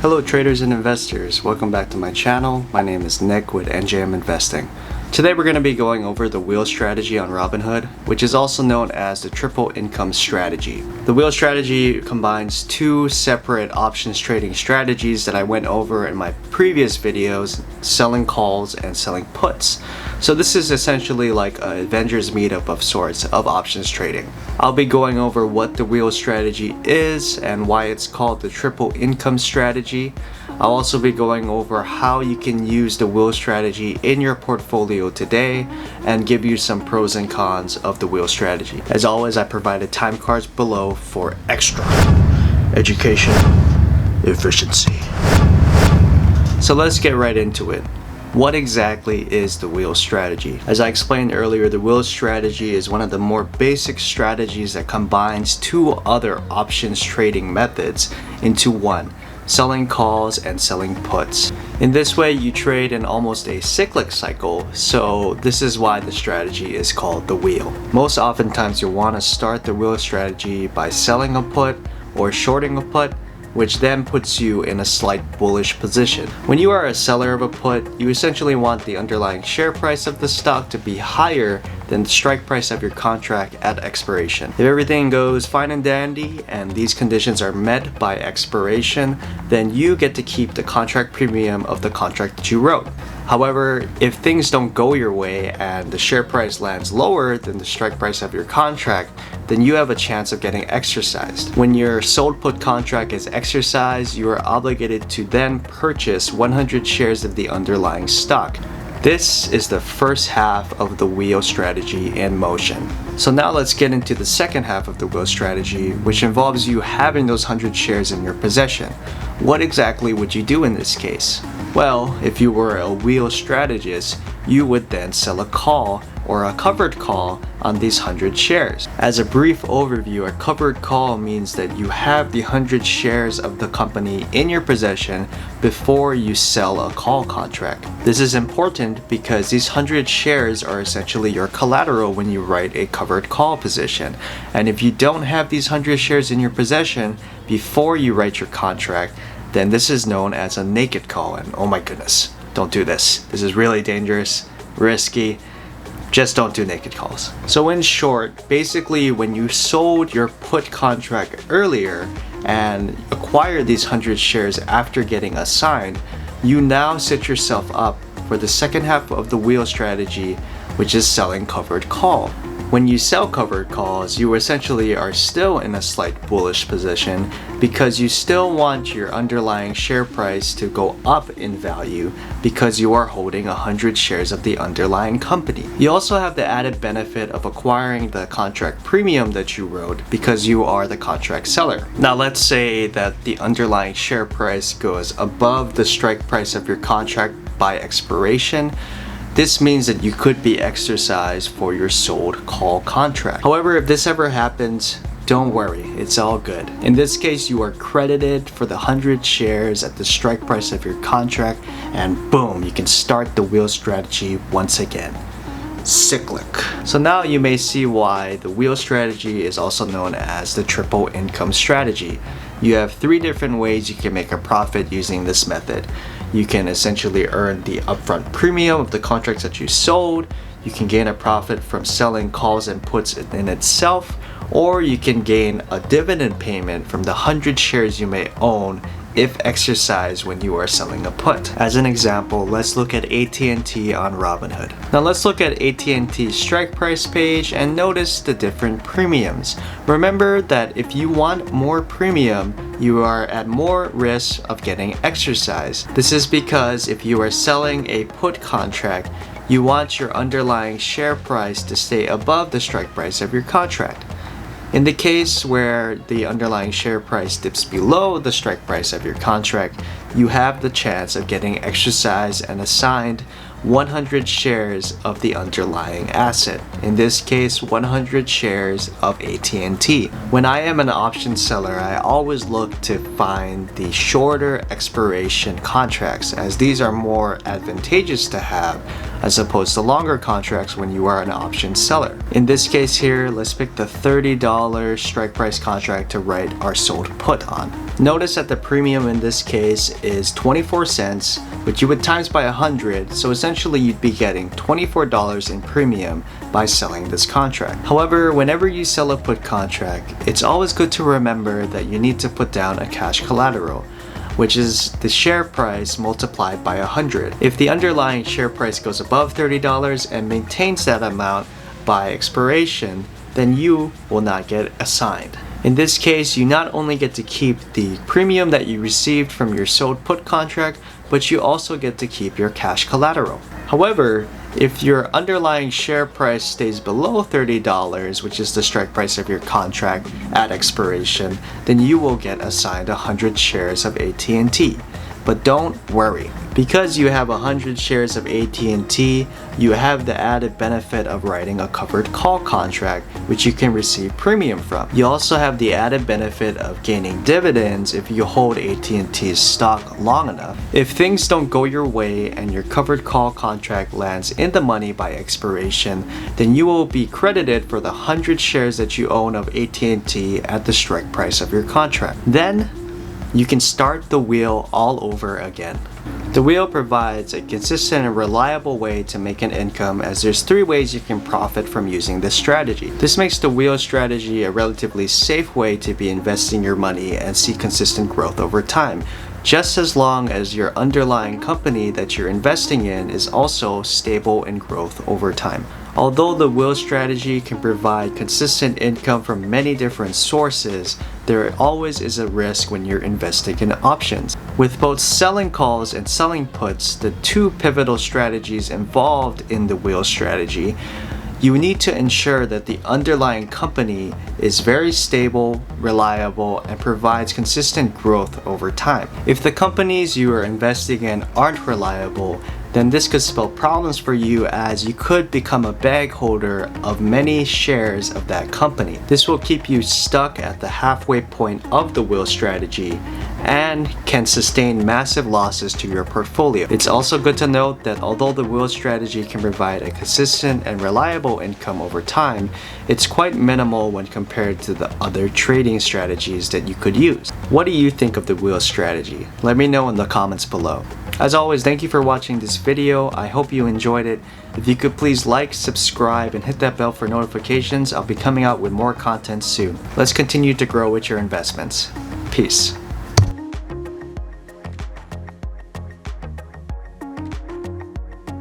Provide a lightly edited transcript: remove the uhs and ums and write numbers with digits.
Hello traders and investors, welcome back to my channel. My name is Nick with NJMinvesting. Today we're going to be going over the wheel strategy on Robinhood, which is also known as the triple income strategy. The wheel strategy combines two separate options trading strategies that I went over in my previous videos, selling calls and selling puts. So this is essentially like an Avengers meetup of sorts of options trading. I'll be going over what the wheel strategy is and why it's called the triple income strategy. I'll also be going over how you can use the wheel strategy in your portfolio today and give you some pros and cons of the wheel strategy. As always, I provided time cards below for extra education efficiency. So let's get right into it. What exactly is the wheel strategy? As I explained earlier, the wheel strategy is one of the more basic strategies that combines two other options trading methods into one: selling calls and selling puts. In this way, you trade in almost a cyclic cycle, so this is why the strategy is called the wheel. Most oftentimes you'll want to start the wheel strategy by selling a put or shorting a put, which then puts you in a slight bullish position. When you are a seller of a put, you essentially want the underlying share price of the stock to be higher than the strike price of your contract at expiration. If everything goes fine and dandy and these conditions are met by expiration, then you get to keep the contract premium of the contract that you wrote. However, if things don't go your way and the share price lands lower than the strike price of your contract, then you have a chance of getting exercised. When your sold put contract is exercised, you are obligated to then purchase 100 shares of the underlying stock. This is the first half of the wheel strategy in motion. So now let's get into the second half of the wheel strategy, which involves you having those 100 shares in your possession. What exactly would you do in this case? Well, if you were a wheel strategist, you would then sell a call or a covered call on these 100 shares. As a brief overview, a covered call means that you have the 100 shares of the company in your possession before you sell a call contract. This is important because these 100 shares are essentially your collateral when you write a covered call position. And if you don't have these 100 shares in your possession before you write your contract, then this is known as a naked call. And oh my goodness, don't do this. This is really dangerous, risky. Just don't do naked calls. So in short, basically when you sold your put contract earlier and acquired these 100 shares after getting assigned, you now set yourself up for the second half of the wheel strategy, which is selling covered call. When you sell covered calls, you essentially are still in a slight bullish position because you still want your underlying share price to go up in value because you are holding 100 shares of the underlying company. You also have the added benefit of acquiring the contract premium that you wrote because you are the contract seller. Now let's say that the underlying share price goes above the strike price of your contract by expiration. This means that you could be exercised for your sold call contract. However, if this ever happens, don't worry, it's all good. In this case, you are credited for the 100 shares at the strike price of your contract, and boom, you can start the wheel strategy once again. Cyclic. So now you may see why the wheel strategy is also known as the triple income strategy. You have three different ways you can make a profit using this method. You can essentially earn the upfront premium of the contracts that you sold. You can gain a profit from selling calls and puts in itself, or you can gain a dividend payment from the 100 shares you may own if exercised when you are selling a put. As an example, let's look at AT&T on Robinhood. Now let's look at AT&T's strike price page and notice the different premiums. Remember that if you want more premium, you are at more risk of getting exercised. This is because if you are selling a put contract, you want your underlying share price to stay above the strike price of your contract. In the case where the underlying share price dips below the strike price of your contract, you have the chance of getting exercised and assigned 100 shares of the underlying asset. In this case, 100 shares of AT&T. When I am an option seller, I always look to find the shorter expiration contracts, as these are more advantageous to have as opposed to longer contracts when you are an option seller. In this case here, let's pick the $30 strike price contract to write our sold put on. Notice that the premium in this case is 24 cents, which you would times by 100, so essentially you'd be getting $24 in premium by selling this contract. However, whenever you sell a put contract, it's always good to remember that you need to put down a cash collateral, which is the share price multiplied by 100. If the underlying share price goes above $30 and maintains that amount by expiration, then you will not get assigned. In this case, you not only get to keep the premium that you received from your sold put contract, but you also get to keep your cash collateral. However, if your underlying share price stays below $30, which is the strike price of your contract at expiration, then you will get assigned 100 shares of AT&T. But don't worry, because you have 100 shares of AT&T, you have the added benefit of writing a covered call contract, which you can receive premium from. You also have the added benefit of gaining dividends if you hold AT&T's stock long enough. If things don't go your way and your covered call contract lands in the money by expiration, then you will be credited for the 100 shares that you own of AT&T at the strike price of your contract. Then, you can start the wheel all over again. The wheel provides a consistent and reliable way to make an income, as there's 3 ways you can profit from using this strategy. This makes the wheel strategy a relatively safe way to be investing your money and see consistent growth over time, just as long as your underlying company that you're investing in is also stable in growth over time. Although the wheel strategy can provide consistent income from many different sources, there always is a risk when you're investing in options. With both selling calls and selling puts, the 2 pivotal strategies involved in the wheel strategy, you need to ensure that the underlying company is very stable, reliable, and provides consistent growth over time. If the companies you are investing in aren't reliable, then this could spell problems for you, as you could become a bag holder of many shares of that company. This will keep you stuck at the halfway point of the wheel strategy and can sustain massive losses to your portfolio. It's also good to note that although the wheel strategy can provide a consistent and reliable income over time, it's quite minimal when compared to the other trading strategies that you could use. What do you think of the wheel strategy? Let me know in the comments below. As always, thank you for watching this video. I hope you enjoyed it. If you could please like, subscribe, and hit that bell for notifications, I'll be coming out with more content soon. Let's continue to grow with your investments. Peace.